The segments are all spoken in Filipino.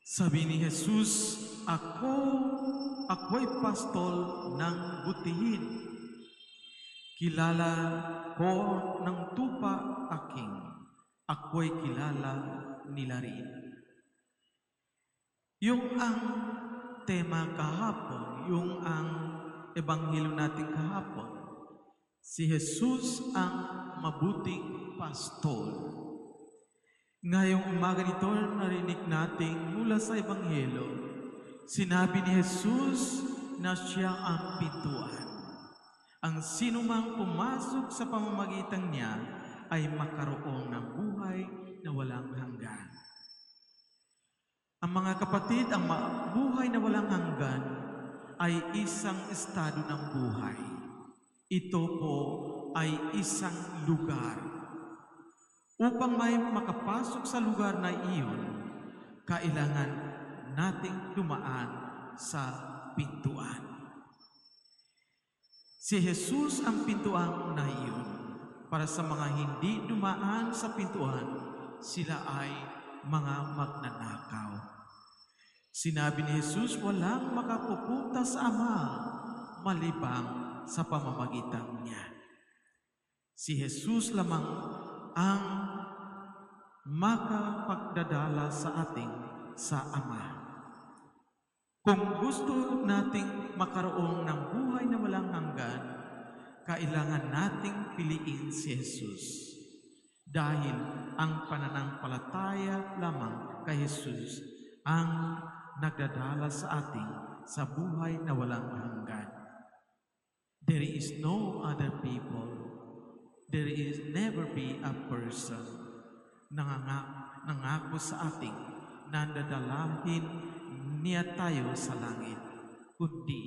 Sabi ni Jesus, ako'y pastol ng butihin. Kilala ko ng tupa aking, ako'y kilala nila rin. Yung ang tema kahapon, yung ang ebanghelyo natin kahapon, si Jesus ang mabuting pastol. Ngayong umaga nito, narinig natin mula sa ebanghelyo, sinabi ni Jesus na siya ang pintuan. Ang sinumang pumasok sa pamamagitan niya ay makaroon ng buhay na walang hanggan. Ang mga kapatid, ang buhay na walang hanggan ay isang estado ng buhay. Ito po ay isang lugar. Upang may makapasok sa lugar na iyon, kailangan nating dumaan sa pintuan. Si Jesus ang pintuan na iyon. Para sa mga hindi dumaan sa pintuan, sila ay mga magnanakaw. Sinabi ni Jesus, walang makapupunta sa Ama malibang sa pamamagitan niya. Si Jesus lamang ang makapagdadala sa ating sa Ama. Kung gusto nating makaroon ng buhay na walang hanggan, kailangan nating piliin si Jesus. Dahil ang pananampalataya lamang kay Jesus ang nagdadala sa ating sa buhay na walang hanggan. There is no other people. There is never be a person nangako sa ating nandadalahin niya tayo sa langit, kundi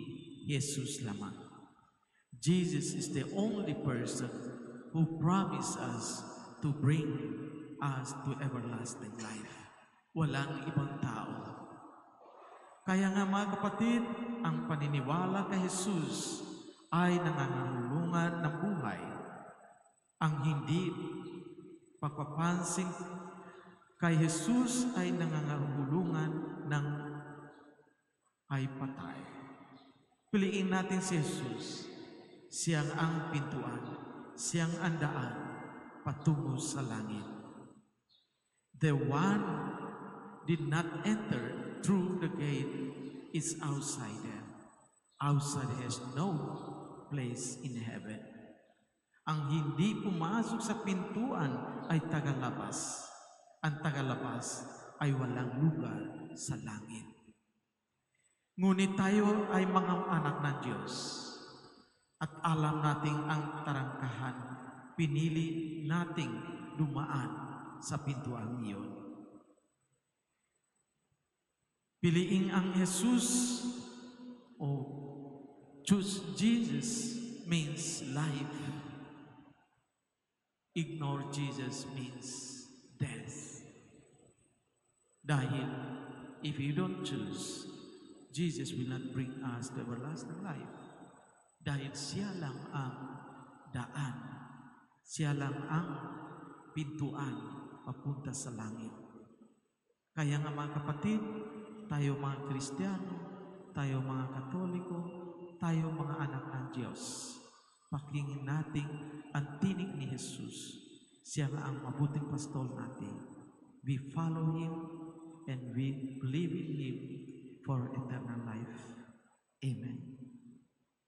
Jesus lamang. Jesus is the only person who promised us to bring us to everlasting life. Walang ibang tao. Kaya nga mga kapatid, ang paniniwala kay Jesus ay nangangahulugan ng buhay. Ang hindi pagpapansin kay Jesus ay nangangahulugan ng ay patay. Piliin natin si Jesus. Siyang ang pintuan, siyang ang daan patungo sa langit. The one did not enter through the gate is outsider. Outside has no place in heaven. Ang hindi pumasok sa pintuan ay tagalabas. Ang tagalabas ay walang lugar sa langit. Ngunit tayo ay mga anak ng Diyos. At alam nating ang tarangkahan, pinili nating dumaan sa pintuan iyon. Piliing ang Jesus o choose Jesus means life. Ignore Jesus means death. Dahil if you don't choose, Jesus will not bring us to everlasting life. Dahil siya lang ang daan. Siya lang ang pintuan papunta sa langit. Kaya nga mga kapatid, tayo mga Kristiyano, tayo mga Katoliko, tayo mga anak ng Diyos. Pakinggan natin ang tinig ni Jesus. Siya nga ang mabuting pastol natin. We follow Him and we believe in Him for eternal life. Amen.